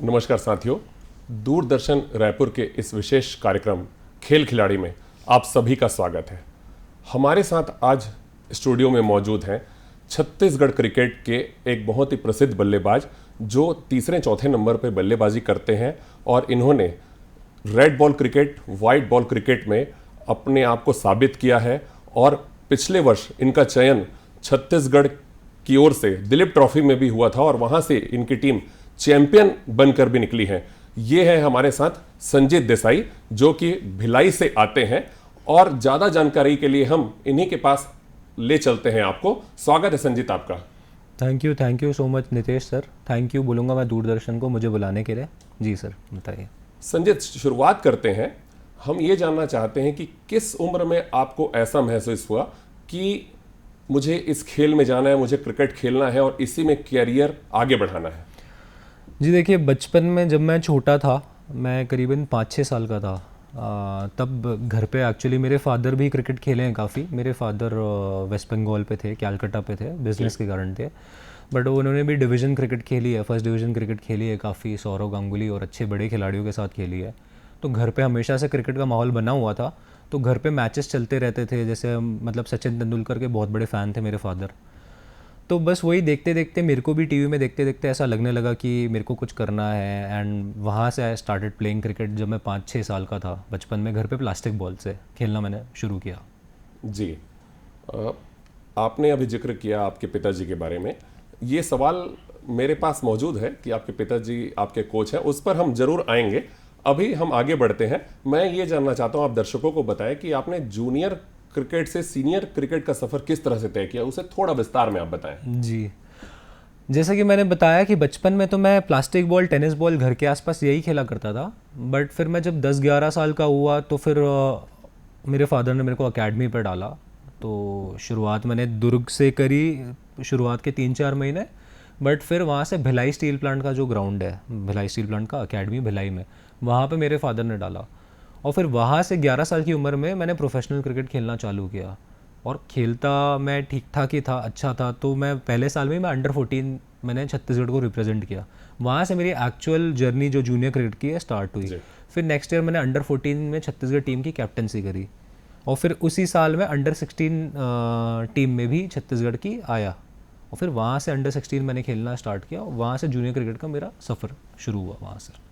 नमस्कार साथियों, दूरदर्शन रायपुर के इस विशेष कार्यक्रम खेल खिलाड़ी में आप सभी का स्वागत है। हमारे साथ आज स्टूडियो में मौजूद हैं छत्तीसगढ़ क्रिकेट के एक बहुत ही प्रसिद्ध बल्लेबाज जो तीसरे चौथे नंबर पर बल्लेबाजी करते हैं और इन्होंने red ball cricket, white ball cricket में अपने आप को साबित किया है और पिछले वर्ष इनका चयन छत्तीसगढ़ की ओर से दिलीप ट्रॉफी में भी हुआ था और वहां से इनकी टीम चैंपियन बनकर भी निकली है। ये है हमारे साथ संजीत देसाई जो कि भिलाई से आते हैं और ज़्यादा जानकारी के लिए हम इन्हीं के पास ले चलते हैं आपको। स्वागत है संजीत आपका। Thank you so much Nitesh sir. Thank you बोलूँगा मैं दूरदर्शन को मुझे बुलाने के लिए। जी सर बताइए। संजीत, शुरुआत करते हैं। हम ये जानना चाहते हैं कि किस उम्र में आपको ऐसा महसूस हुआ कि मुझे इस खेल में जाना है, मुझे क्रिकेट खेलना है और इसी में कैरियर आगे बढ़ाना है? जी देखिए, बचपन में जब मैं छोटा था, मैं करीबन 5-6 साल का था, तब घर पे एक्चुअली मेरे फादर भी क्रिकेट खेले हैं काफ़ी। मेरे फादर वेस्ट बंगाल पे थे, कैलकाटा पे थे, बिजनेस के कारण थे, बट उन्होंने भी डिवीज़न क्रिकेट खेली है, फर्स्ट डिवीज़न क्रिकेट खेली है काफ़ी, सौरव गांगुली और अच्छे बड़े खिलाड़ियों के साथ खेली है। तो घर पे हमेशा से क्रिकेट का माहौल बना हुआ था, तो घर पे मैचेस चलते रहते थे। जैसे मतलब सचिन तेंदुलकर के बहुत बड़े फ़ैन थे मेरे फादर। तो बस वही देखते देखते मेरे को भी टीवी में देखते देखते ऐसा लगने लगा कि मेरे को कुछ करना है, एंड वहाँ से आई स्टार्टेड प्लेइंग क्रिकेट। जब मैं 5-6 साल का था, बचपन में घर पे प्लास्टिक बॉल से खेलना मैंने शुरू किया। जी, आपने अभी जिक्र किया आपके पिताजी के बारे में। ये सवाल मेरे पास मौजूद है कि आपके पिताजी आपके कोच हैं, उस पर हम जरूर आएंगे। अभी हम आगे बढ़ते हैं। मैं ये जानना चाहता हूँ, आप दर्शकों को बताएं कि आपने जूनियर क्रिकेट से सीनियर क्रिकेट का सफ़र किस तरह से तय किया, उसे थोड़ा विस्तार में आप बताएं। जी, जैसा कि मैंने बताया कि बचपन में तो मैं प्लास्टिक बॉल, टेनिस बॉल घर के आसपास यही खेला करता था। बट फिर मैं जब 10-11 साल का हुआ तो फिर मेरे फादर ने मेरे को एकेडमी पर डाला। तो शुरुआत मैंने दुर्ग से करी, शुरुआत के 3-4 महीने। बट फिर वहाँ से भिलाई स्टील प्लांट का जो ग्राउंड है, भिलाई स्टील प्लांट का अकेडमी भिलाई में, वहाँ पे मेरे फादर ने डाला। और फिर वहाँ से 11 साल की उम्र में मैंने प्रोफेशनल क्रिकेट खेलना चालू किया और खेलता मैं ठीक ठाक ही था, अच्छा था। तो मैं पहले साल में मैं अंडर 14 मैंने छत्तीसगढ़ को रिप्रेजेंट किया। वहाँ से मेरी एक्चुअल जर्नी जो जूनियर क्रिकेट की है स्टार्ट हुई। फिर नेक्स्ट ईयर मैंने अंडर 14 में छत्तीसगढ़ टीम की कैप्टनसी करी और फिर उसी साल में अंडर 16 टीम में भी छत्तीसगढ़ की आया और फिर वहाँ से अंडर 16 मैंने खेलना स्टार्ट किया और वहाँ से जूनियर क्रिकेट का मेरा सफ़र शुरू हुआ वहाँ से।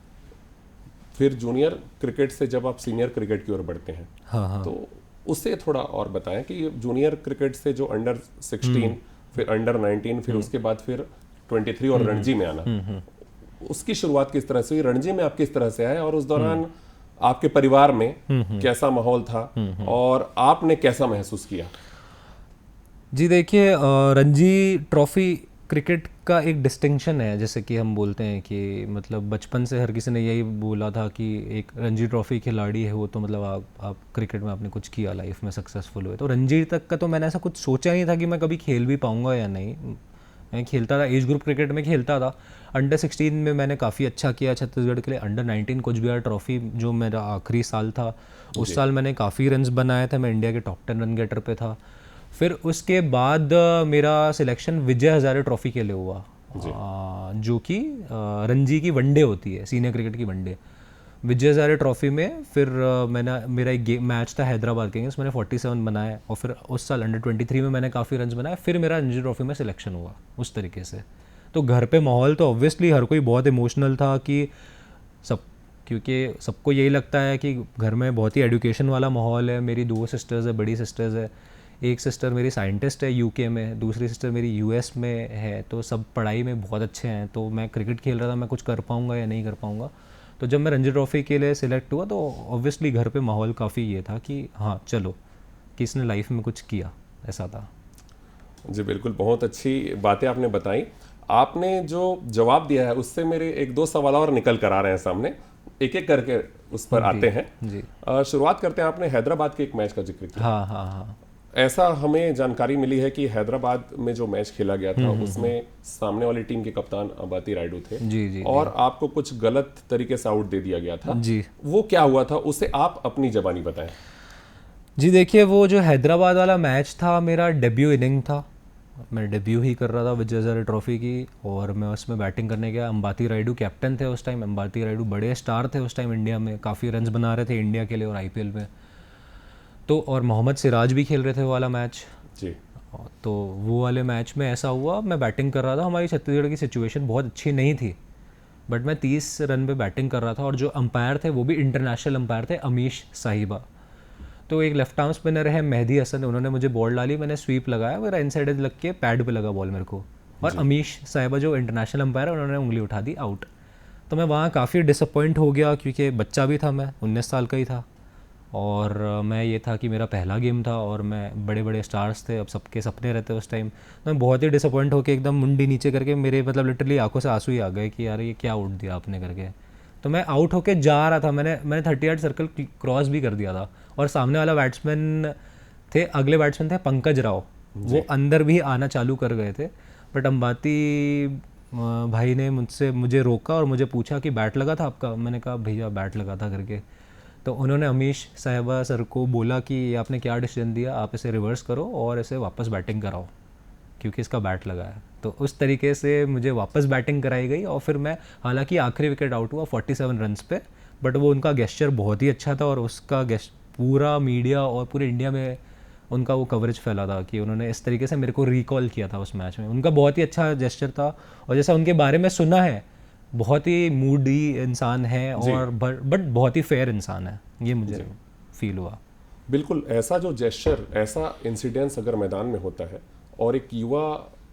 फिर जूनियर क्रिकेट से जब आप सीनियर क्रिकेट की ओर बढ़ते हैं, हाँ, तो उससे थोड़ा और बताएं कि जूनियर क्रिकेट से जो अंडर 16, फिर अंडर 19, फिर उसके बाद फिर 23 और रणजी में आना, उसकी शुरुआत किस तरह से हुई? रणजी में आप किस तरह से आए और उस दौरान आपके परिवार में कैसा माहौल था और आपने कैसा महसूस किया? जी देखिए, रणजी ट्रॉफी क्रिकेट का एक डिस्टिंक्शन है। जैसे कि हम बोलते हैं कि मतलब बचपन से हर किसी ने यही बोला था कि एक रणजी ट्रॉफी खिलाड़ी है वो, तो मतलब आप क्रिकेट में आपने कुछ किया, लाइफ में सक्सेसफुल हुए। तो रणजी तक का तो मैंने ऐसा कुछ सोचा नहीं था कि मैं कभी खेल भी पाऊंगा या नहीं। मैं खेलता था, एज ग्रुप क्रिकेट में खेलता था। अंडर 16 में मैंने काफ़ी अच्छा किया छत्तीसगढ़ के लिए। अंडर 19 कुछ बिहार ट्रॉफी जो मेरा आखिरी साल था, उस साल मैंने काफ़ी रन्स बनाए थे, मैं इंडिया के टॉप 10 रन गेटर पे था। फिर उसके बाद मेरा सिलेक्शन विजय हज़ारे ट्रॉफी के लिए हुआ, जो कि रणजी की वनडे होती है, सीनियर क्रिकेट की वनडे। विजय हज़ारे ट्रॉफी में फिर मेरा एक मैच था हैदराबाद के अगेंस्ट, मैंने 47 बनाए और फिर उस साल अंडर 23 में मैंने काफ़ी रन्स बनाए। फिर मेरा रणजी ट्रॉफी में सिलेक्शन हुआ उस तरीके से। तो घर पे माहौल तो ऑब्वियसली हर कोई बहुत इमोशनल था कि क्योंकि सबको यही लगता है कि घर में बहुत ही एजुकेशन वाला माहौल है। मेरी 2 सिस्टर्स है, बड़ी सिस्टर्स है। एक सिस्टर मेरी साइंटिस्ट है यूके में, दूसरी सिस्टर मेरी यूएस में है। तो सब पढ़ाई में बहुत अच्छे हैं। तो मैं क्रिकेट खेल रहा था, मैं कुछ कर पाऊँगा या नहीं कर पाऊँगा। तो जब मैं रणजी ट्रॉफी के लिए सिलेक्ट हुआ तो ऑब्वियसली घर पे माहौल काफ़ी ये था कि हाँ चलो, कि इसने लाइफ में कुछ किया, ऐसा था। जी बिल्कुल, बहुत अच्छी बातें आपने बताई। आपने जो जवाब दिया है उससे मेरे 1-2 सवाल और निकल कर आ रहे हैं सामने, एक एक करके उस पर आते हैं। जी, शुरुआत करते हैं। आपने हैदराबाद के एक मैच का जिक्र किया। हाँ। ऐसा हमें जानकारी मिली है कि हैदराबाद में जो मैच खेला गया था उसमें सामने वाली टीम के कप्तान अंबाती रायडू थे। जी, और आपको कुछ गलत तरीके से आउट दे दिया गया था। जी। वो क्या हुआ था, उसे आप अपनी ज़बानी बताएं। जी देखिए, वो जो हैदराबाद वाला मैच था मेरा डेब्यू इनिंग था मैं डेब्यू ही कर रहा था विजय हजारे ट्रॉफी की, और मैं उसमें बैटिंग करने गया। अंबाती रायडू कैप्टन थे उस टाइम। अंबाती रायडू बड़े स्टार थे उस टाइम इंडिया में, काफ़ी रन्स बना रहे थे इंडिया के लिए और आईपीएल में। तो और मोहम्मद सिराज भी खेल रहे थे वो वाला मैच। जी। तो वो वाले मैच में ऐसा हुआ, मैं बैटिंग कर रहा था, हमारी छत्तीसगढ़ की सिचुएशन बहुत अच्छी नहीं थी, बट मैं 30 रन पे बैटिंग कर रहा था, और जो अंपायर थे वो भी इंटरनेशनल अंपायर थे, अमीश साहिबा। तो एक लेफ्ट आर्म स्पिनर है मेहदी हसन, उन्होंने मुझे बॉल डाली, मैंने स्वीप लगाया, मेरा इनसाइड एज लग के पैड पे लगा बॉल मेरे को, और अमीश साहिबा जो इंटरनेशनल अंपायर है उन्होंने उंगली उठा दी, आउट। तो मैं वहाँ काफ़ी डिसअपॉइंट हो गया, क्योंकि बच्चा भी था, मैं 19 साल का ही था, और मैं ये था कि मेरा पहला गेम था, और मैं बड़े बड़े स्टार्स थे, अब सबके सपने रहते उस टाइम। तो मैं बहुत ही डिसअपॉइंट होकर एकदम मुंडी नीचे करके, मेरे मतलब लिटरली आंखों से आंसू ही आ गए कि यार ये क्या उठ दिया आपने करके। तो मैं आउट होके जा रहा था, मैंने 38 सर्कल क्रॉस भी कर दिया था, और सामने वाला बैट्समैन थे, अगले बैट्समैन थे पंकज राव, वो अंदर भी आना चालू कर गए थे। बट अंबाती भाई ने मुझे रोका और मुझे पूछा कि बैट लगा था आपका? मैंने कहा भैया बैट लगा था करके। तो उन्होंने अमीश साहिबा सर को बोला कि ये आपने क्या डिसीजन दिया, आप इसे रिवर्स करो और इसे वापस बैटिंग कराओ, क्योंकि इसका बैट लगा है। तो उस तरीके से मुझे वापस बैटिंग कराई गई, और फिर मैं हालांकि आखिरी विकेट आउट हुआ 47 रन्स पे, बट वो उनका गेस्चर बहुत ही अच्छा था, और उसका पूरा मीडिया और पूरे इंडिया में उनका वो कवरेज फैला था कि उन्होंने इस तरीके से मेरे को रिकॉल किया था उस मैच में। उनका बहुत ही अच्छा जेस्चर था, और जैसा उनके बारे में सुना है, बहुत ही मूडी इंसान है, और बट बहुत ही फेयर इंसान है, ये मुझे फील हुआ। बिल्कुल, ऐसा जो जेस्चर, ऐसा इंसिडेंस अगर मैदान में होता है, और एक युवा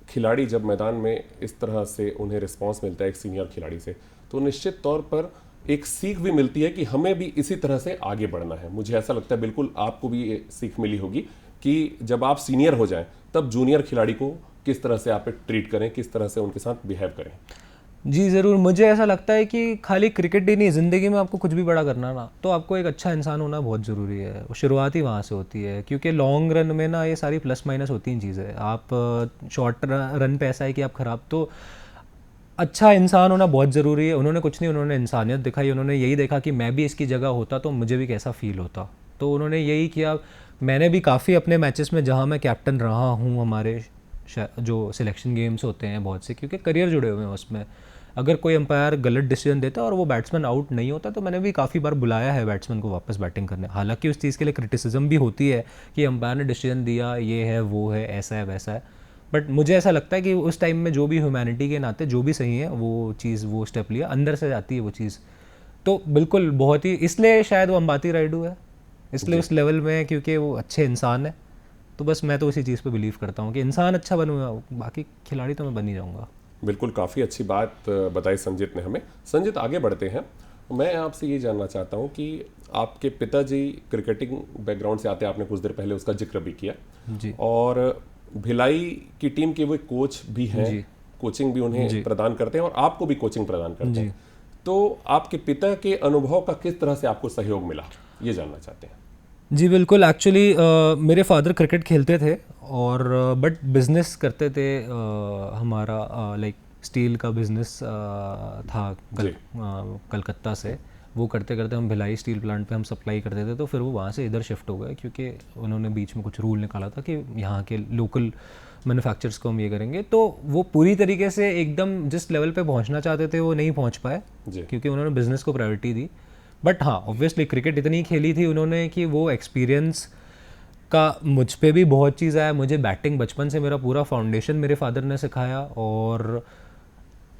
खिलाड़ी जब मैदान में इस तरह से उन्हें रिस्पांस मिलता है एक सीनियर खिलाड़ी से, तो निश्चित तौर पर एक सीख भी मिलती है कि हमें भी इसी तरह से आगे बढ़ना है। मुझे ऐसा लगता है बिल्कुल आपको भी ये सीख मिली होगी कि जब आप सीनियर हो जाएं तब जूनियर खिलाड़ी को किस तरह से आप ट्रीट करें, किस तरह से उनके साथ बिहेव करें। जी ज़रूर, मुझे ऐसा लगता है कि खाली क्रिकेट ही नहीं, ज़िंदगी में आपको कुछ भी बड़ा करना ना, तो आपको एक अच्छा इंसान होना बहुत ज़रूरी है। शुरुआत ही वहाँ से होती है, क्योंकि लॉन्ग रन में ना ये सारी प्लस माइनस होती हैं चीज़ें। आप शॉर्ट रन पे ऐसा है कि आप ख़राब, तो अच्छा इंसान होना बहुत ज़रूरी है। उन्होंने कुछ नहीं, उन्होंने इंसानियत दिखाई, उन्होंने यही देखा कि मैं भी इसकी जगह होता तो मुझे भी कैसा फील होता, तो उन्होंने यही किया। मैंने भी काफ़ी अपने मैचेस में जहाँ मैं कैप्टन रहा हूँ, हमारे जो सिलेक्शन गेम्स होते हैं बहुत से, क्योंकि करियर जुड़े हुए हैं उसमें, अगर कोई अंपायर गलत डिसीजन देता और वो बैट्समैन आउट नहीं होता, तो मैंने भी काफ़ी बार बुलाया है बैट्समैन को वापस बैटिंग करने। हालांकि उस चीज़ के लिए क्रिटिसिज्म भी होती है कि अंपायर ने डिसीजन दिया, ये है वो है, ऐसा है वैसा है, बट मुझे ऐसा लगता है कि उस टाइम में जो भी ह्यूमैनिटी के नाते जो भी सही है वो चीज़, वो स्टेप लिया, अंदर से जाती है वो चीज़। तो बिल्कुल बहुत ही, इसलिए शायद वो अंबाती रायडू है, इसलिए उस लेवल में है क्योंकि वो अच्छे इंसान है। तो बस मैं तो उसी चीज़ पे बिलीव करता हूँ कि इंसान अच्छा बनूंगा, बाकी खिलाड़ी तो मैं बन ही जाऊँगा। बिल्कुल, काफ़ी अच्छी बात बताई संजीत ने हमें। संजीत, आगे बढ़ते हैं। मैं आपसे ये जानना चाहता हूँ कि आपके पिताजी क्रिकेटिंग बैकग्राउंड से आते हैं, आपने कुछ देर पहले उसका जिक्र भी किया जी। और भिलाई की टीम के वो कोच भी हैं, कोचिंग भी उन्हें प्रदान करते हैं और आपको भी कोचिंग प्रदान करते हैं। तो आपके पिता के अनुभव का किस तरह से आपको सहयोग मिला, ये जानना चाहते हैं। जी बिल्कुल, एक्चुअली मेरे फादर क्रिकेट खेलते थे, और बट बिजनेस करते थे। हमारा लाइक स्टील का बिजनेस था कलकत्ता से, वो करते करते हम भिलाई स्टील प्लांट पे हम सप्लाई करते थे। तो फिर वो वहाँ से इधर शिफ्ट हो गए, क्योंकि उन्होंने बीच में कुछ रूल निकाला था कि यहाँ के लोकल मैन्युफैक्चरर्स को हम ये करेंगे। तो वो पूरी तरीके से एकदम जिस लेवल पे पहुँचना चाहते थे वो नहीं पहुँच पाए, क्योंकि उन्होंने बिज़नेस को प्रायोरिटी दी। बट हाँ, ऑब्वियसली क्रिकेट इतनी खेली थी उन्होंने कि वो एक्सपीरियंस का मुझ पे भी बहुत चीज़ आया। मुझे बैटिंग बचपन से, मेरा पूरा फाउंडेशन मेरे फादर ने सिखाया, और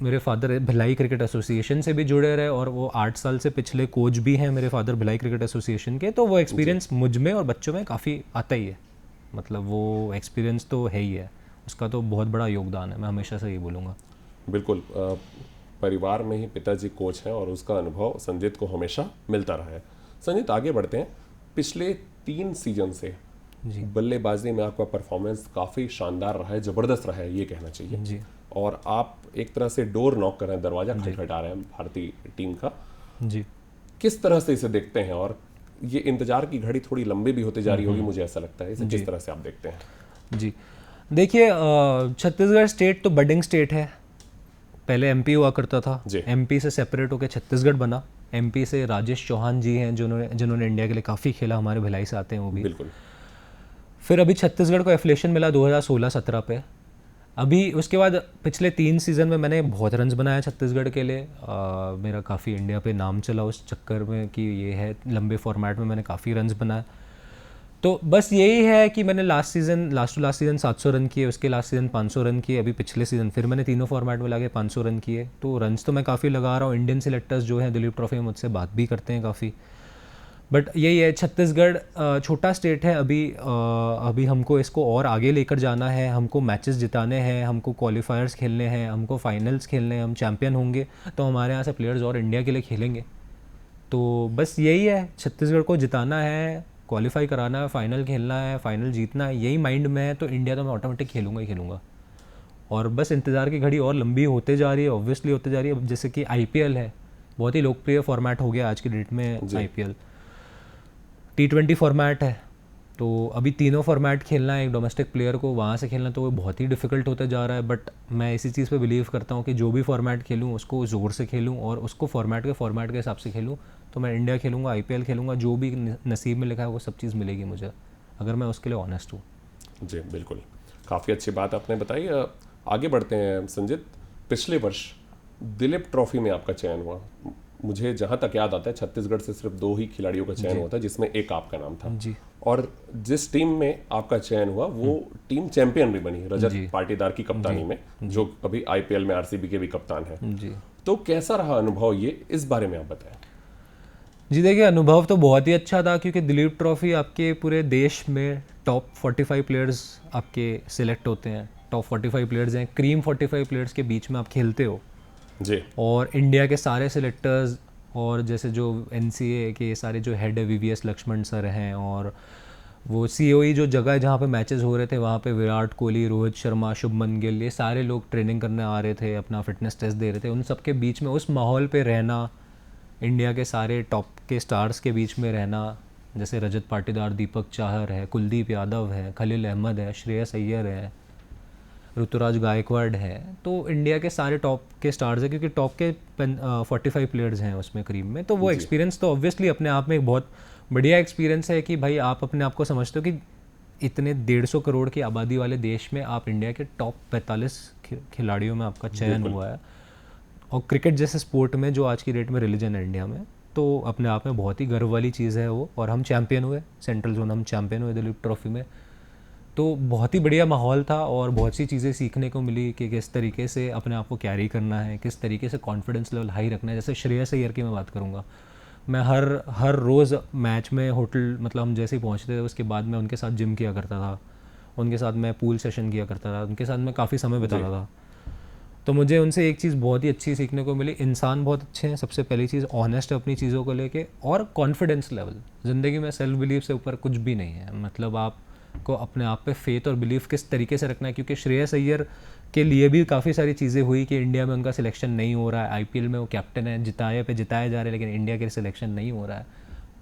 मेरे फादर भिलाई क्रिकेट एसोसिएशन से भी जुड़े रहे, और वो 8 साल से पिछले कोच भी हैं मेरे फादर भिलाई क्रिकेट एसोसिएशन के। तो वो एक्सपीरियंस मुझ में और बच्चों में काफ़ी आता ही है, मतलब वो एक्सपीरियंस तो है ही है, उसका तो बहुत बड़ा योगदान है, मैं हमेशा से ये बोलूँगा। बिल्कुल, परिवार में ही पिताजी कोच हैं और उसका अनुभव संजीत को हमेशा मिलता रहा है। संजीत, आगे बढ़ते हैं। पिछले 3 सीजन से बल्लेबाजी में आपका परफॉर्मेंस काफ़ी शानदार रहा है, ज़बरदस्त रहा है, ये कहना चाहिए जी। और आप एक तरह से डोर नॉक कर रहे हैं, दरवाजा खटखटा रहे हैं भारतीय टीम का। जी। किस तरह से इसे देखते हैं, और ये इंतजार की घड़ी थोड़ी लंबी भी होती जा रही होगी, मुझे ऐसा लगता है, इसे किस तरह से आप देखते हैं? जी देखिए, छत्तीसगढ़ स्टेट तो बडिंग स्टेट है। पहले एमपी हुआ करता था, एमपी से सेपरेट होकर छत्तीसगढ़ बना। एमपी से राजेश चौहान जी हैं जिन्होंने इंडिया के लिए काफ़ी खेला, हमारे भिलाई से आते हैं वो भी। बिल्कुल। फिर अभी छत्तीसगढ़ को एफिलिएशन मिला 2016-17 पे, अभी उसके बाद पिछले 3 सीज़न में मैंने बहुत रन्स बनाया छत्तीसगढ़ के लिए। मेरा काफ़ी इंडिया पे नाम चला उस चक्कर में कि ये है, लंबे फॉर्मेट में मैंने काफ़ी रन्स बनाए। तो बस यही है कि मैंने last to last season 700 run किए, उसके लास्ट सीज़न 500 रन किए, अभी पिछले सीज़न फिर मैंने तीनों फॉर्मेट में लाके 500 रन किए। तो रन्स तो मैं काफ़ी लगा रहा हूँ। इंडियन सिलेक्टर्स जो हैं दिलीप ट्रॉफी में मुझसे बात भी करते हैं काफ़ी। बट यही है, छत्तीसगढ़ छोटा स्टेट है अभी हमको इसको और आगे लेकर जाना है, हमको मैचेस जिताने हैं, हमको क्वालिफायर्स खेलने हैं, हमको फाइनल्स खेलने हैं, हम चैम्पियन होंगे तो हमारे यहाँ से प्लेयर्स और इंडिया के लिए खेलेंगे। तो बस यही है, छत्तीसगढ़ को जिताना है, क्वालिफाई कराना है, फाइनल खेलना है, फाइनल जीतना है, यही माइंड में है। तो इंडिया तो मैं ऑटोमेटिक खेलूंगा ही खेलूंगा। और बस इंतज़ार की घड़ी और लंबी होते जा रही है, ऑब्वियसली होते जा रही है। अब जैसे कि आईपीएल है, बहुत ही लोकप्रिय फॉर्मेट हो गया आज की डेट में जी। आईपीएल। T20 फॉर्मेट है, तो अभी तीनों फॉर्मेट खेलना है एक डोमेस्टिक प्लेयर को, वहाँ से खेलना तो वो बहुत ही डिफ़िकल्ट होता जा रहा है। बट मैं इसी चीज़ पे बिलीव करता हूँ कि जो भी फॉर्मेट खेलूँ उसको ज़ोर से खेलूँ और उसको फॉर्मेट के हिसाब से खेलूँ। तो मैं इंडिया खेलूँगा, आईपीएल खेलूँगा, जो भी नसीब में लिखा है वो सब चीज़ मिलेगी मुझे, अगर मैं उसके लिए ऑनेस्ट हूँ। जी बिल्कुल, काफ़ी अच्छी बात आपने बताई। आगे बढ़ते हैं संजीत। पिछले वर्ष दिलीप ट्रॉफी में आपका चयन हुआ। मुझे जहाँ तक याद आता है छत्तीसगढ़ से सिर्फ 2 ही खिलाड़ियों का चयन हुआ था, जिसमें एक आपका नाम था। जी और जिस टीम में आपका चयन हुआ वो टीम चैंपियन भी बनी, रजत जी पाटीदार की कप्तानी में, जो अभी आईपीएल में आरसीबी के भी कप्तान हैं। जी तो कैसा रहा अनुभव, ये इस बारे में आप बताएं। जी देखिए, अनुभव तो बहुत ही अच्छा था, क्योंकि दिलीप ट्रॉफी आपके पूरे देश में टॉप 45 प्लेयर्स आपके सिलेक्ट होते हैं। टॉप 45 प्लेयर्स हैं, क्रीम 45 प्लेयर्स के बीच में आप खेलते हो। जी और इंडिया के सारे सिलेक्टर्स, और जैसे जो एनसीए के सारे जो हेड है वीवीएस लक्ष्मण सर हैं, और वो सीओई जो जगह जहाँ पे मैचेस हो रहे थे वहाँ पे विराट कोहली, रोहित शर्मा, शुभमन गिल, ये सारे लोग ट्रेनिंग करने आ रहे थे, अपना फिटनेस टेस्ट दे रहे थे। उन सबके बीच में उस माहौल पे रहना, इंडिया के सारे टॉप के स्टार्स के बीच में रहना, जैसे रजत पाटीदार, दीपक चाहर है, कुलदीप यादव है, खलील अहमद है, श्रेयस अय्यर है, ऋतुराज गायकवाड़ है। तो इंडिया के सारे टॉप के स्टार्स हैं, क्योंकि टॉप के 45 प्लेयर्स हैं उसमें करीब में। तो वो एक्सपीरियंस तो ऑब्वियसली अपने आप में एक बहुत बढ़िया एक्सपीरियंस है कि भाई आप अपने आप को समझते हो कि इतने 150 करोड़ की आबादी वाले देश में आप इंडिया के टॉप 45 खिलाड़ियों में आपका चयन हुआ है। और क्रिकेट जैसे स्पोर्ट में जो आज की डेट में रिलीजन है इंडिया में, तो अपने आप में बहुत ही गर्व वाली चीज़ है वो। और हम चैम्पियन हुए, सेंट्रल जोन हम चैम्पियन हुए दिलीप ट्रॉफी में। तो बहुत ही बढ़िया माहौल था और बहुत सी चीज़ें सीखने को मिली कि किस तरीके से अपने आप को कैरी करना है, किस तरीके से कॉन्फिडेंस लेवल हाई रखना है। जैसे श्रेयस अय्यर की मैं बात करूँगा, मैं हर रोज़ मैच में होटल, मतलब हम जैसे ही पहुँचते थे उसके बाद मैं उनके साथ जिम किया करता था, उनके साथ मैं पूल सेशन किया करता था, उनके साथ मैं काफ़ी समय बिताता था। तो मुझे उनसे एक चीज़ बहुत ही अच्छी सीखने को मिली, इंसान बहुत अच्छे हैं, सबसे पहली चीज़ ऑनेस्ट है अपनी चीज़ों को लेके, और कॉन्फिडेंस लेवल। ज़िंदगी में सेल्फ बिलीव से ऊपर कुछ भी नहीं है। मतलब आपको अपने आप पे फेथ और बिलीव किस तरीके से रखना है, क्योंकि श्रेयस अय्यर के लिए भी काफ़ी सारी चीज़ें हुई कि इंडिया में उनका सिलेक्शन नहीं हो रहा है। आईपीएल में वो कैप्टन है, जिताए जा रहे हैं, लेकिन इंडिया के सिलेक्शन नहीं हो रहा है।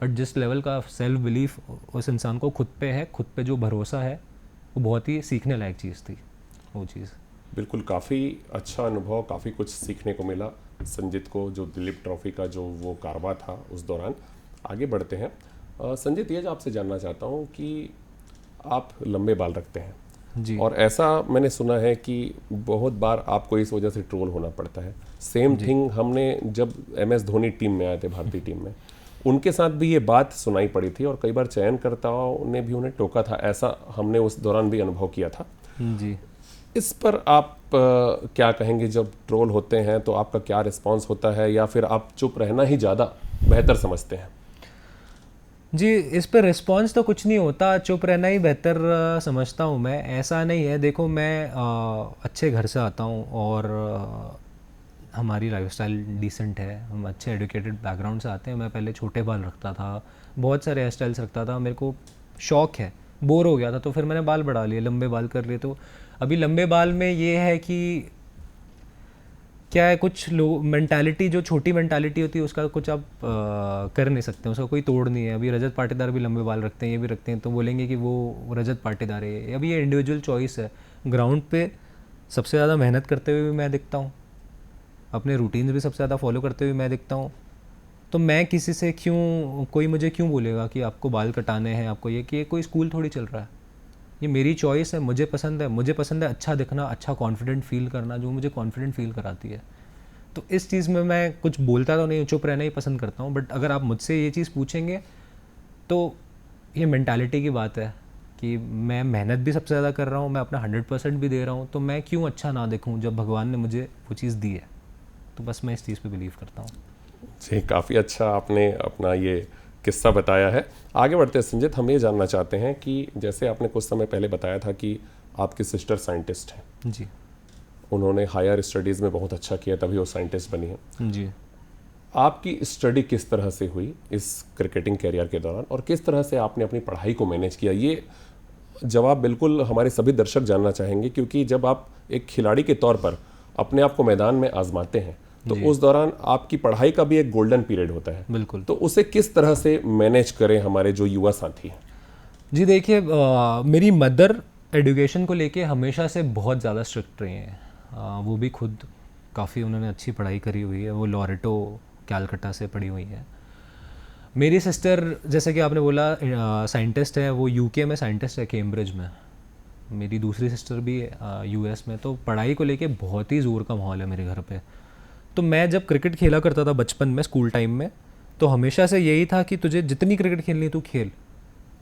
बट जिस लेवल का सेल्फ बिलीफ उस इंसान को खुद पे है, खुद पे जो भरोसा है, वो बहुत ही सीखने लायक चीज़ थी वो चीज़। बिल्कुल, काफ़ी अच्छा अनुभव, काफ़ी कुछ सीखने को मिला संजीत को, जो दिलीप ट्रॉफी का जो वो कारवा था उस दौरान। आगे बढ़ते हैं। संजीत, ये जो आपसे जानना चाहता हूँ कि आप लंबे बाल रखते हैं जी। और ऐसा मैंने सुना है कि बहुत बार आपको इस वजह से ट्रोल होना पड़ता है। सेम थिंग हमने जब MS धोनी टीम में आए थे, भारतीय टीम में, उनके साथ भी ये बात सुनाई पड़ी थी और कई बार चयनकर्ताओं ने भी उन्हें टोका था। ऐसा हमने उस दौरान भी अनुभव किया था। जी इस पर आप क्या कहेंगे? जब ट्रोल होते हैं तो आपका क्या रिस्पांस होता है, या फिर आप चुप रहना ही ज़्यादा बेहतर समझते हैं? जी, इस पे रिस्पॉन्स तो कुछ नहीं होता, चुप रहना ही बेहतर समझता हूँ मैं। ऐसा नहीं है, देखो मैं अच्छे घर से आता हूँ और हमारी लाइफस्टाइल डिसेंट है, हम अच्छे एजुकेटेड बैकग्राउंड से आते हैं। मैं पहले छोटे बाल रखता था, बहुत सारे हेयर स्टाइल्स रखता था, मेरे को शौक है, बोर हो गया था तो फिर मैंने बाल बढ़ा लिए, लंबे बाल कर लिए। तो अभी लंबे बाल में ये है कि क्या है, कुछ लोग मेंटालिटी, जो छोटी मेंटालिटी होती है उसका कुछ आप कर नहीं सकते, उसका कोई तोड़ नहीं है। अभी रजत पाटीदार भी लंबे बाल रखते हैं, ये भी रखते हैं, तो बोलेंगे कि वो रजत पाटीदार है। अभी ये इंडिविजुअल चॉइस है। ग्राउंड पे सबसे ज़्यादा मेहनत करते हुए भी मैं दिखता हूँ, अपने रूटीन्स भी सबसे ज़्यादा फॉलो करते हुए मैं दिखता हूँ। तो मैं किसी से क्यों, कोई मुझे क्यों बोलेगा कि आपको बाल कटाने हैं, आपको ये, कि ये कोई स्कूल थोड़ी चल रहा है। ये मेरी चॉइस है, मुझे पसंद है अच्छा दिखना, अच्छा कॉन्फिडेंट फील करना, जो मुझे कॉन्फिडेंट फील कराती है। तो इस चीज़ में मैं कुछ बोलता तो नहीं, चुप रहना ही पसंद करता हूँ। बट अगर आप मुझसे ये चीज़ पूछेंगे तो ये मेंटालिटी की बात है कि मैं मेहनत भी सबसे ज़्यादा कर रहा हूँ, मैं अपना 100% भी दे रहा हूँ, तो मैं क्यों अच्छा ना दिखूँ जब भगवान ने मुझे वो चीज़ दी है। तो बस मैं इस चीज़ पे बिलीव करता हूँ। जी, काफ़ी अच्छा आपने अपना ये किस्सा बताया है। आगे बढ़ते हैं संजीत, हम ये जानना चाहते हैं कि जैसे आपने कुछ समय पहले बताया था कि आपकी सिस्टर साइंटिस्ट हैं, जी उन्होंने हायर स्टडीज़ में बहुत अच्छा किया तभी वो साइंटिस्ट बनी है। जी। आपकी स्टडी किस तरह से हुई इस क्रिकेटिंग कैरियर के दौरान और किस तरह से आपने अपनी पढ़ाई को मैनेज किया, ये जवाब बिल्कुल हमारे सभी दर्शक जानना चाहेंगे। क्योंकि जब आप एक खिलाड़ी के तौर पर अपने आप को मैदान में आजमाते हैं तो उस दौरान आपकी पढ़ाई का भी एक गोल्डन पीरियड होता है। बिल्कुल। तो उसे किस तरह से मैनेज करें हमारे जो युवा साथी हैं? जी देखिए, मेरी मदर एजुकेशन को लेके हमेशा से बहुत ज़्यादा स्ट्रिक्ट रही हैं। वो भी खुद काफ़ी उन्होंने अच्छी पढ़ाई करी हुई है, वो लॉरेटो कैलकटा से पढ़ी हुई है। मेरी सिस्टर जैसे कि आपने बोला साइंटिस्ट है, वो यूके में साइंटिस्ट है, कैम्ब्रिज में। मेरी दूसरी सिस्टर भी यूएस में। तो पढ़ाई को लेके बहुत ही ज़ोर का माहौल है मेरे घर पे। तो मैं जब क्रिकेट खेला करता था बचपन में, स्कूल टाइम में, तो हमेशा से यही था कि तुझे जितनी क्रिकेट खेलनी तू खेल,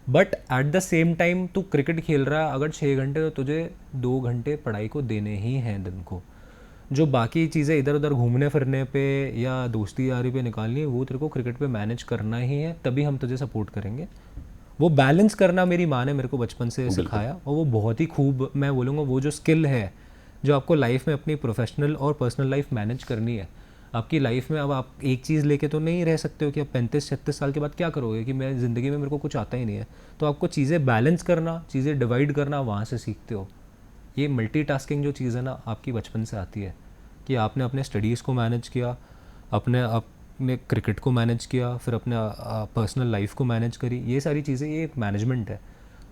but at the same time तू क्रिकेट खेल रहा है अगर 6 घंटे, तो तुझे 2 घंटे पढ़ाई को देने ही हैं दिन को। जो बाकी चीज़ें इधर उधर घूमने फिरने पे या दोस्ती यारी पे निकालनी है, वो तेरे को क्रिकेट पे मैनेज करना ही है, तभी हम तुझे सपोर्ट करेंगे। वो बैलेंस करना मेरी माँ ने मेरे को बचपन से सिखाया, और वो बहुत ही खूब, मैं बोलूँगा वो जो स्किल है जो आपको लाइफ में अपनी प्रोफेशनल और पर्सनल लाइफ मैनेज करनी है। आपकी लाइफ में अब आप एक चीज़ लेके तो नहीं रह सकते हो कि आप 35-36 साल के बाद क्या करोगे कि मैं ज़िंदगी में मेरे को कुछ आता ही नहीं है। तो आपको चीज़ें बैलेंस करना, चीज़ें डिवाइड करना, वहाँ से सीखते हो। ये मल्टीटास्किंग जो चीज़ है ना, आपकी बचपन से आती है कि आपने अपने स्टडीज़ को मैनेज किया, अपने क्रिकेट को मैनेज किया, फिर अपने पर्सनल लाइफ को मैनेज करी। ये सारी चीज़ें, ये एक मैनेजमेंट है।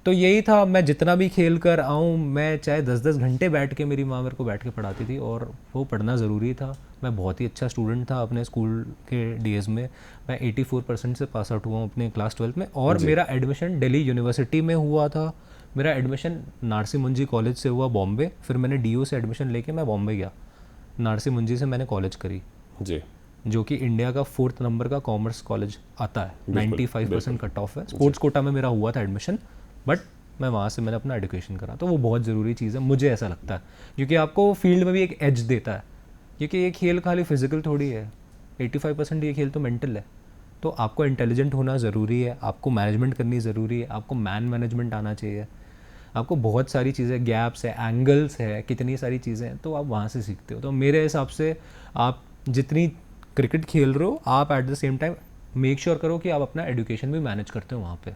तो यही था, मैं जितना भी खेल कर आऊँ, मैं चाहे 10-10 घंटे बैठ के, मेरी माँ मेरे को बैठ के पढ़ाती थी, और वो पढ़ना ज़रूरी था। मैं बहुत ही अच्छा स्टूडेंट था अपने स्कूल के डेज़ में। मैं 84% से पास आउट हुआ हूँ अपने क्लास 12 में, और मेरा एडमिशन दिल्ली यूनिवर्सिटी में हुआ था। मेरा एडमिशन नारसी मुंजी कॉलेज से हुआ बॉम्बे, फिर मैंने डीयू से एडमिशन लेके मैं बॉम्बे गया। नारसी मुंजी से मैंने कॉलेज करी, जी, जो कि इंडिया का 4th नंबर का कॉमर्स कॉलेज आता है। 95% कट ऑफ है। स्पोर्ट्स कोटा में मेरा हुआ था एडमिशन, बट मैं वहाँ से मैंने अपना एजुकेशन करा। तो वो बहुत ज़रूरी चीज़ है, मुझे ऐसा लगता है, क्योंकि आपको फील्ड में भी एक एज देता है। क्योंकि ये खेल खाली फिजिकल थोड़ी है, 85% ये खेल तो मेंटल है। तो आपको इंटेलिजेंट होना ज़रूरी है, आपको मैनेजमेंट करनी ज़रूरी है, आपको मैनेजमेंट आना चाहिए, आपको बहुत सारी चीज़ें, गैप्स है, एंगल्स है, कितनी सारी चीज़ें हैं, तो आप वहाँ से सीखते हो। तो मेरे हिसाब से आप जितनी क्रिकेट खेल रहे हो, आप at the same time make sure करो कि आप अपना एजुकेशन भी मैनेज करते हो वहाँ पे,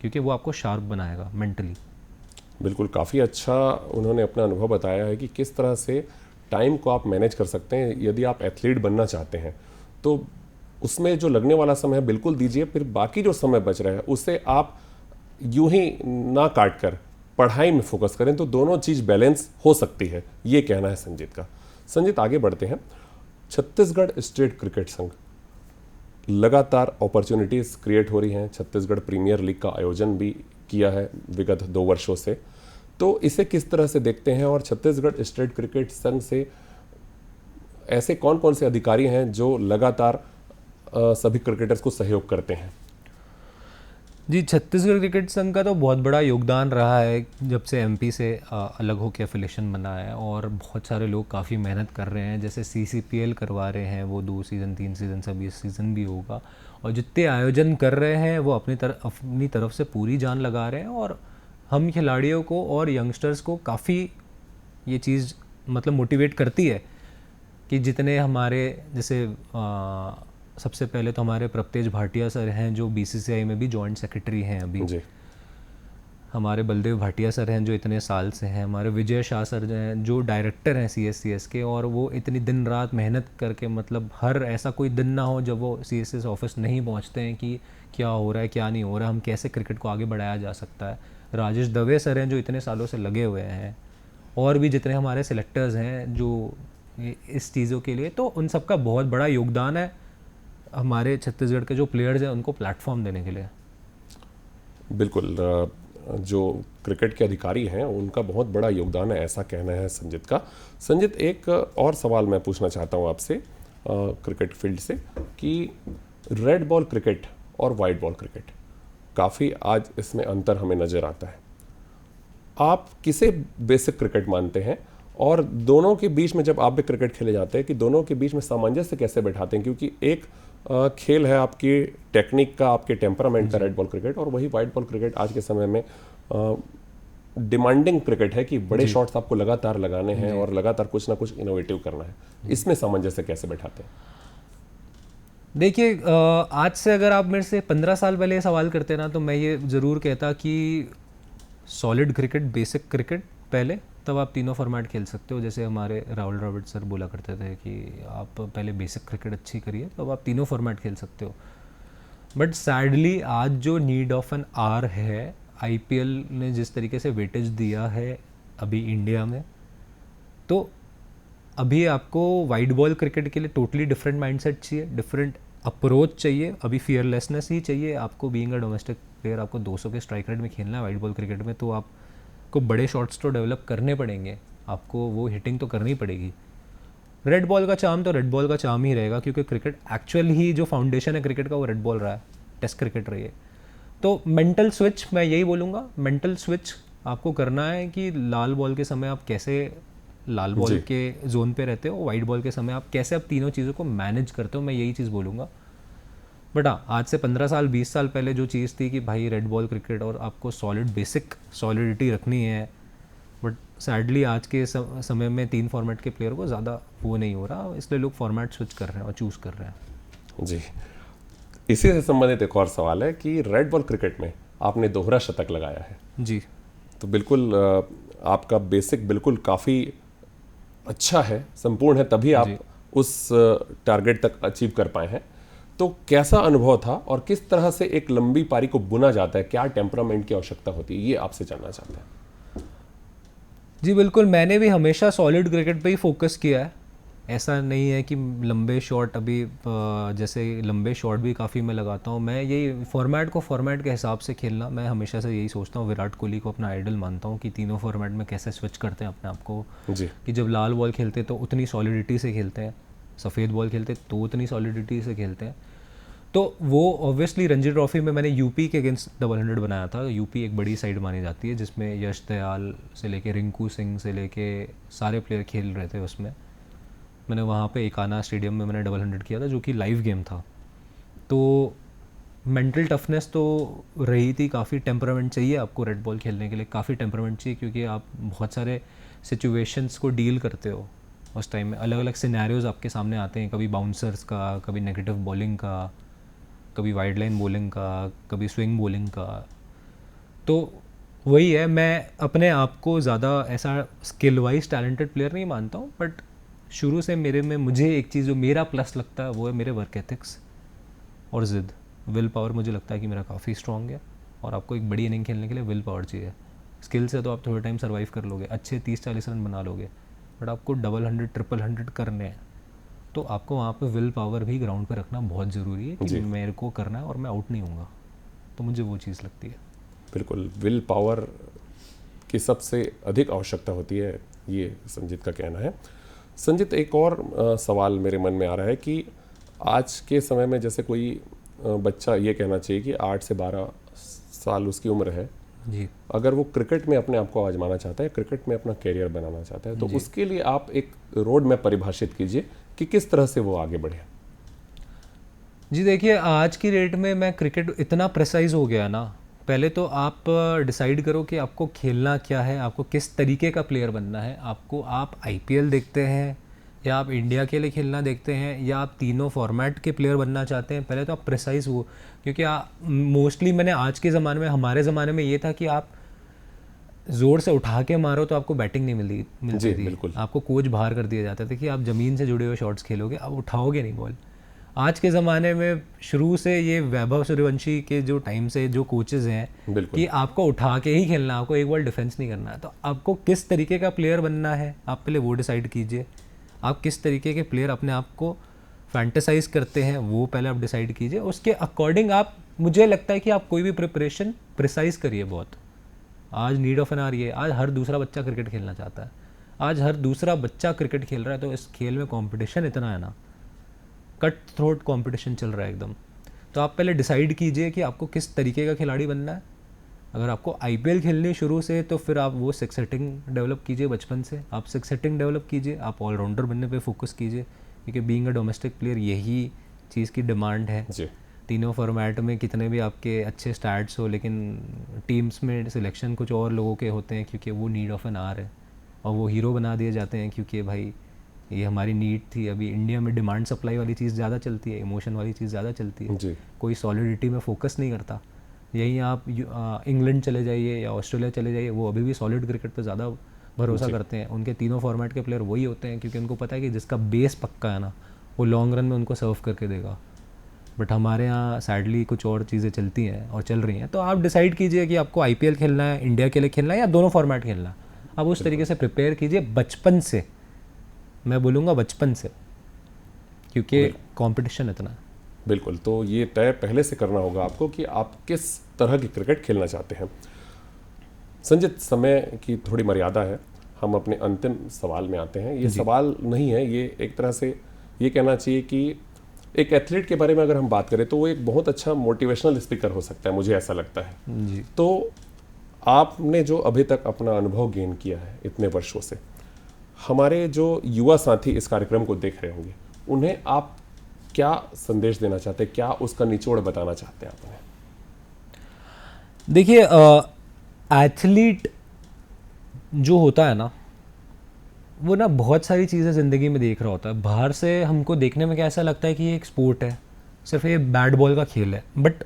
क्योंकि वो आपको शार्प बनाएगा मेंटली। बिल्कुल, काफ़ी अच्छा उन्होंने अपना अनुभव बताया है कि किस तरह से टाइम को आप मैनेज कर सकते हैं। यदि आप एथलीट बनना चाहते हैं तो उसमें जो लगने वाला समय है बिल्कुल दीजिए, फिर बाकी जो समय बच रहा है उसे आप यूं ही ना काट कर पढ़ाई में फोकस करें, तो दोनों चीज़ बैलेंस हो सकती है, ये कहना है संजीत का। संजीत, आगे बढ़ते हैं। छत्तीसगढ़ स्टेट क्रिकेट संघ, लगातार अपॉर्चुनिटीज़ क्रिएट हो रही हैं। छत्तीसगढ़ प्रीमियर लीग का आयोजन भी किया है विगत 2 वर्षों से, तो इसे किस तरह से देखते हैं? और छत्तीसगढ़ स्टेट क्रिकेट संघ से ऐसे कौन कौन से अधिकारी हैं जो लगातार सभी क्रिकेटर्स को सहयोग करते हैं? जी, छत्तीसगढ़ क्रिकेट संघ का तो बहुत बड़ा योगदान रहा है जब से एमपी से अलग होकर एफिलेशन बना है, और बहुत सारे लोग काफ़ी मेहनत कर रहे हैं। जैसे सीसीपीएल करवा रहे हैं, वो 2 सीज़न 3 सीज़न सब, इस सीज़न भी होगा। और जितने आयोजन कर रहे हैं वो अपनी तरफ से पूरी जान लगा रहे हैं, और हम खिलाड़ियों को और यंगस्टर्स को काफ़ी ये चीज़ मतलब मोटिवेट करती है कि जितने हमारे जैसे सबसे पहले तो हमारे प्रपतेज भाटिया सर हैं, जो बीसीसीआई में भी जॉइंट सेक्रेटरी हैं अभी जी, हमारे बलदेव भाटिया सर हैं जो इतने साल से हैं, हमारे विजय शाह सर हैं जो डायरेक्टर हैं सीएससीएस के, और वो इतनी दिन रात मेहनत करके, मतलब हर ऐसा कोई दिन ना हो जब वो सीएससीएस ऑफिस नहीं पहुंचते हैं कि क्या हो रहा है क्या नहीं हो रहा है, हम कैसे क्रिकेट को आगे बढ़ाया जा सकता है। राजेश दवे सर हैं जो इतने सालों से लगे हुए हैं, और भी जितने हमारे सिलेक्टर्स हैं जो इस चीज़ों के लिए, तो उन सबका बहुत बड़ा योगदान है हमारे छत्तीसगढ़ के जो प्लेयर्स हैं उनको प्लेटफॉर्म देने के लिए। बिल्कुल। जो क्रिकेट के अधिकारी हैं उनका बहुत बड़ा योगदान है, ऐसा कहना है संजीत का। संजीत, एक और सवाल मैं पूछना चाहता हूं आपसे क्रिकेट फील्ड से कि रेड बॉल क्रिकेट और वाइट बॉल क्रिकेट, काफ़ी आज इसमें अंतर हमें नज़र आता है। आप किसे बेसिक क्रिकेट मानते हैं, और दोनों के बीच में जब आप भी क्रिकेट खेले जाते हैं कि दोनों के बीच में सामंजस्य कैसे बैठाते हैं? क्योंकि एक खेल है आपकी टेक्निक का, आपके टेम्परामेंट का रेड बॉल क्रिकेट, और वही वाइट बॉल क्रिकेट आज के समय में डिमांडिंग क्रिकेट है कि बड़े शॉट्स आपको लगातार लगाने हैं और लगातार कुछ ना कुछ इनोवेटिव करना है। इसमें सामंजस्य कैसे बैठाते हैं? देखिए, आज से अगर आप मेरे से 15 साल पहले ये सवाल करते ना, तो मैं ये ज़रूर कहता कि सॉलिड क्रिकेट, बेसिक क्रिकेट पहले, तब आप तीनों फॉर्मेट खेल सकते हो। जैसे हमारे राहुल द्रविड़ सर बोला करते थे कि आप पहले बेसिक क्रिकेट अच्छी करिए, तब आप तीनों फॉर्मेट खेल सकते हो। बट सैडली आज जो नीड ऑफ एन आवर है, आईपीएल ने जिस तरीके से वेटेज दिया है अभी इंडिया में, तो अभी आपको वाइट बॉल क्रिकेट के लिए टोटली डिफरेंट माइंडसेट चाहिए, डिफरेंट अप्रोच चाहिए, अभी फियरलेसनेस ही चाहिए आपको। बीइंग अ डोमेस्टिक प्लेयर, आपको 200 के स्ट्राइक रेट में खेलना है वाइट बॉल क्रिकेट में, तो आपको बड़े शॉट्स तो डेवलप करने पड़ेंगे, आपको वो हिटिंग तो करनी पड़ेगी। रेड बॉल का चार्म तो रेड बॉल का चार्म ही रहेगा, क्योंकि क्रिकेट एक्चुअल ही जो फाउंडेशन है क्रिकेट का वो रेड बॉल रहा है, टेस्ट क्रिकेट रही है। तो मेंटल स्विच, मैं यही बोलूँगा, मेंटल स्विच आपको करना है कि लाल बॉल के समय आप कैसे लाल बॉल के जोन पे रहते हो, वाइट बॉल के समय आप कैसे आप तीनों चीज़ों को मैनेज करते हो, मैं यही चीज़ बोलूँगा। बट हाँ, आज से 15 साल 20 साल पहले जो चीज़ थी कि भाई रेड बॉल क्रिकेट और आपको सॉलिड बेसिक सॉलिडिटी रखनी है, बट सैडली आज के समय में 3 फॉर्मेट के प्लेयर को ज़्यादा वो नहीं हो रहा, इसलिए लोग फॉर्मेट स्विच कर रहे हैं और चूज़ कर रहे हैं। जी, इसी से संबंधित एक और सवाल है कि रेड बॉल क्रिकेट में आपने दोहरा शतक लगाया है जी, तो बिल्कुल आपका बेसिक बिल्कुल काफ़ी अच्छा है, संपूर्ण है, तभी आप उस टारगेट तक अचीव कर पाए हैं। तो कैसा अनुभव था और किस तरह से एक लंबी पारी को बुना जाता है, क्या टेम्परामेंट की आवश्यकता होती है, ये आपसे जानना चाहते हैं। जी बिल्कुल, मैंने भी हमेशा सॉलिड क्रिकेट पे ही फोकस किया है। ऐसा नहीं है कि लंबे शॉट, अभी जैसे लंबे शॉट भी काफ़ी मैं लगाता हूँ। मैं यही फॉर्मेट के हिसाब से खेलना, मैं हमेशा से यही सोचता हूँ। विराट कोहली को अपना आइडल मानता हूँ कि तीनों फॉर्मेट में कैसे स्विच करते हैं अपने आप को जी। कि जब लाल बॉल खेलते तो उतनी सॉलिडिटी से खेलते हैं, सफ़ेद बॉल खेलते तो उतनी सॉलिडिटी से खेलते हैं। तो वो ऑब्वियसली रणजी ट्रॉफी में मैंने यूपी के अगेंस्ट 100 बनाया था। यूपी एक बड़ी साइड मानी जाती है जिसमें यश दयाल से लेके रिंकू सिंह से लेके सारे प्लेयर खेल रहे थे। उसमें मैंने वहाँ पे एकाना स्टेडियम में मैंने 100 किया था, जो कि लाइव गेम था। तो मेंटल टफनेस तो रही थी, काफ़ी टेम्परामेंट चाहिए आपको रेड बॉल खेलने के लिए, काफ़ी टेम्परामेंट चाहिए, क्योंकि आप बहुत सारे सिचुएशंस को डील करते हो उस टाइम में। अलग अलग सिनेरियोज आपके सामने आते हैं, कभी बाउंसर्स का, कभी नेगेटिव बॉलिंग का, कभी वाइड लाइन बॉलिंग का, कभी स्विंग बॉलिंग का। तो वही है, मैं अपने आप को ज़्यादा ऐसा स्किल वाइज टैलेंटेड प्लेयर नहीं मानता हूँ, बट शुरू से मेरे में मुझे एक चीज़ जो मेरा प्लस लगता है वो है मेरे वर्क एथिक्स और ज़िद। विल पावर मुझे लगता है कि मेरा काफ़ी स्ट्रॉन्ग है, और आपको एक बड़ी इनिंग खेलने के लिए विल पावर चाहिए। स्किल से तो आप थोड़े टाइम सर्वाइव कर लोगे, अच्छे 30-40 रन बना लोगे, बट आपको 100, 100 करने हैं, तो आपको वहाँ पे विल पावर भी ग्राउंड पे रखना बहुत ज़रूरी है कि मेरे को करना है और मैं आउट नहीं होऊंगा। तो मुझे वो चीज़ लगती है। बिल्कुल, विल पावर की सबसे अधिक आवश्यकता होती है, ये संजीत का कहना है। संजीत, एक और सवाल मेरे मन में आ रहा है कि आज के समय में जैसे कोई बच्चा ये कहना चाहिए कि 8 से 12 साल उसकी उम्र है जी, अगर वो क्रिकेट में अपने आप को आजमाना चाहता है, क्रिकेट में अपना कैरियर बनाना चाहता है, तो उसके लिए आप एक रोड मैप परिभाषित कीजिए कि किस तरह से वो आगे बढ़े। जी देखिए, आज की डेट में मैं क्रिकेट इतना प्रिसाइज हो गया ना, पहले तो आप डिसाइड करो कि आपको खेलना क्या है, आपको किस तरीके का प्लेयर बनना है। आप आईपीएल देखते हैं, या आप इंडिया के लिए खेलना देखते हैं, या आप तीनों फॉर्मेट के प्लेयर बनना चाहते हैं, पहले तो आप प्रिसाइज हो। क्योंकि मोस्टली मैंने आज के ज़माने में, हमारे ज़माने में ये था कि आप ज़ोर से उठा के मारो तो आपको बैटिंग नहीं मिलती थी। बिल्कुल। आपको कोच बाहर कर दिया जाता था कि आप ज़मीन से जुड़े हुए शॉट्स खेलोगे, आप उठाओगे नहीं बॉल। आज के ज़माने में शुरू से ये वैभव सूर्यवंशी के जो टाइम से जो कोचेज़ हैं कि आपको उठा के ही खेलना, आपको एक बॉल डिफेंस नहीं करना है। तो आपको किस तरीके का प्लेयर बनना है, आप पहले वो डिसाइड कीजिए। आप किस तरीके के प्लेयर अपने आप को फैंटेसाइज करते हैं वो पहले आप डिसाइड कीजिए। उसके अकॉर्डिंग आप, मुझे लगता है कि आप कोई भी प्रिपरेशन प्रिसाइज करिए बहुत, आज नीड ऑफ एन आवर ये, आज हर दूसरा बच्चा क्रिकेट खेलना चाहता है, आज हर दूसरा बच्चा क्रिकेट खेल रहा है। तो इस खेल में कंपटीशन इतना है ना, कट थ्रोट कंपटीशन चल रहा है एकदम। तो आप पहले डिसाइड कीजिए कि आपको किस तरीके का खिलाड़ी बनना है। अगर आपको आईपीएल खेलनी शुरू से, तो फिर आप वो सिक्स हिटिंग डेवलप कीजिए बचपन से, आप सिक्स हिटिंग डेवलप कीजिए, आप ऑलराउंडर बनने पे फोकस कीजिए, क्योंकि बीइंग अ डोमेस्टिक प्लेयर यही चीज़ की डिमांड है जी। तीनों फॉर्मेट में। कितने भी आपके अच्छे स्टैट्स हो, लेकिन टीम्स में सिलेक्शन कुछ और लोगों के होते हैं, क्योंकि वो नीड ऑफ एन आवर है और वो हीरो बना दिए जाते हैं, क्योंकि भाई ये हमारी नीड थी। अभी इंडिया में डिमांड सप्लाई वाली चीज़ ज़्यादा चलती है, इमोशन वाली चीज़ ज़्यादा चलती है, जी। कोई सॉलिडिटी में फोकस नहीं करता। यहीं आप इंग्लैंड चले जाइए या ऑस्ट्रेलिया चले जाइए, वो अभी भी सॉलिड क्रिकेट पे ज़्यादा भरोसा करते हैं। उनके तीनों फॉर्मेट के प्लेयर वही होते हैं, क्योंकि उनको पता है कि जिसका बेस पक्का है ना, वो लॉन्ग रन में उनको सर्व करके देगा। बट हमारे यहाँ सैडली कुछ और चीज़ें चलती हैं और चल रही हैं। तो आप डिसाइड कीजिए कि आपको आईपीएल खेलना है, इंडिया के लिए खेलना है, या दोनों फॉर्मेट खेलना है। आप उस तरीके से प्रिपेयर कीजिए बचपन से, मैं बोलूँगा बचपन से, क्योंकि कंपटीशन इतना है। बिल्कुल, तो ये तय पहले से करना होगा आपको कि आप किस तरह की क्रिकेट खेलना चाहते हैं। संजित, समय की थोड़ी मर्यादा है, हम अपने अंतिम सवाल में आते हैं। ये सवाल नहीं है, ये एक तरह से ये कहना चाहिए कि एक एथलीट के बारे में अगर हम बात करें तो वो एक बहुत अच्छा मोटिवेशनल स्पीकर हो सकता है, मुझे ऐसा लगता है जी। तो आपने जो अभी तक अपना अनुभव गेन किया है इतने वर्षों से, हमारे जो युवा साथी इस कार्यक्रम को देख रहे होंगे, उन्हें आप क्या संदेश देना चाहते हैं, क्या उसका निचोड़ बताना चाहते हैं आप उन्हें? देखिए, एथलीट जो होता है ना, वो ना बहुत सारी चीज़ें ज़िंदगी में देख रहा होता है। बाहर से हमको देखने में क्या ऐसा लगता है कि ये एक स्पोर्ट है, सिर्फ ये बैट बॉल का खेल है। बट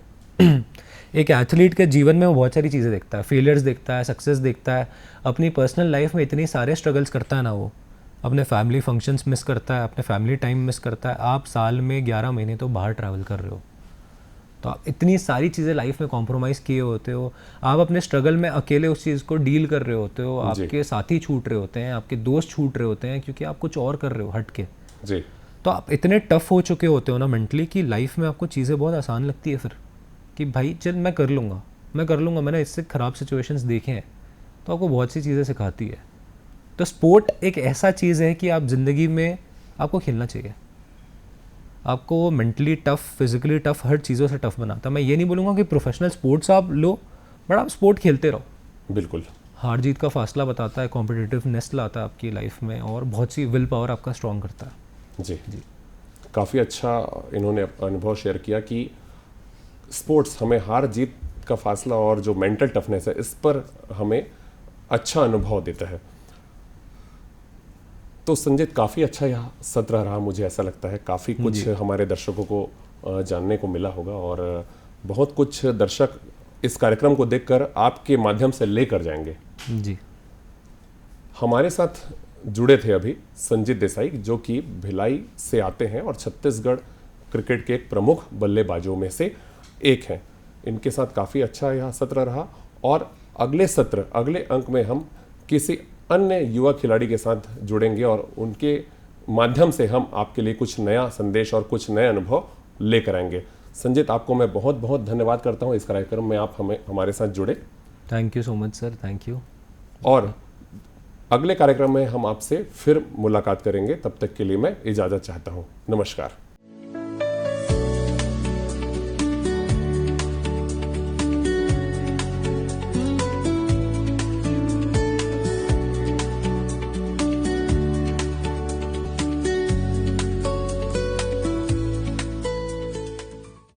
एक एथलीट के जीवन में वो बहुत सारी चीज़ें देखता है, फेलियर्स देखता है, सक्सेस देखता है, अपनी पर्सनल लाइफ में इतनी सारे स्ट्रगल्स करता है ना, वो अपने फैमिली फंक्शंस मिस करता है, अपने फैमिली टाइम मिस करता है। आप साल में 11 महीने तो बाहर ट्रैवल कर रहे हो, तो आप इतनी सारी चीज़ें लाइफ में कॉम्प्रोमाइज़ किए होते हो। आप अपने स्ट्रगल में अकेले उस चीज़ को डील कर रहे होते हो, आपके साथी छूट रहे होते हैं, आपके दोस्त छूट रहे होते हैं, क्योंकि आप कुछ और कर रहे हो हट के। जी। तो आप इतने टफ हो चुके होते हो ना मेंटली, कि लाइफ में आपको चीज़ें बहुत आसान लगती है फिर, कि भाई चल मैं कर लूँगा, मैं कर लूँगा, मैंने इससे ख़राब सिचुएशंस देखे हैं। तो आपको बहुत सी चीज़ें सिखाती है। तो स्पोर्ट एक ऐसा चीज़ है कि आप ज़िंदगी में आपको खेलना चाहिए। आपको वो मेंटली टफ, फिजिकली टफ, हर चीज़ों से टफ बनाता है। मैं ये नहीं बोलूँगा कि प्रोफेशनल स्पोर्ट्स आप लो, बट आप स्पोर्ट खेलते रहो। बिल्कुल। हार जीत का फासला बताता है, कॉम्पिटिटिवनेस लाता है आपकी लाइफ में, और बहुत सी विल पावर आपका स्ट्रॉन्ग करता है। जी जी, काफ़ी अच्छा इन्होंने अनुभव शेयर किया कि स्पोर्ट्स हमें हार जीत का फासला और जो मेंटल टफनेस है इस पर हमें अच्छा अनुभव देता है। तो संजित, काफ़ी अच्छा यह सत्र रहा, मुझे ऐसा लगता है काफ़ी कुछ हमारे दर्शकों को जानने को मिला होगा, और बहुत कुछ दर्शक इस कार्यक्रम को देखकर आपके माध्यम से लेकर जाएंगे। जी। हमारे साथ जुड़े थे अभी संजित देसाई, जो कि भिलाई से आते हैं और छत्तीसगढ़ क्रिकेट के एक प्रमुख बल्लेबाजों में से एक हैं। इनके साथ काफ़ी अच्छा यह सत्र रहा, और अगले सत्र, अगले अंक में हम किसी अन्य युवा खिलाड़ी के साथ जुड़ेंगे और उनके माध्यम से हम आपके लिए कुछ नया संदेश और कुछ नए अनुभव लेकर आएंगे। संजित, आपको मैं बहुत बहुत धन्यवाद करता हूं, इस कार्यक्रम में आप हमारे साथ जुड़े। Thank you so much sir, thank you. और अगले कार्यक्रम में हम आपसे फिर मुलाकात करेंगे, तब तक के लिए मैं इजाज़त चाहता हूं। नमस्कार।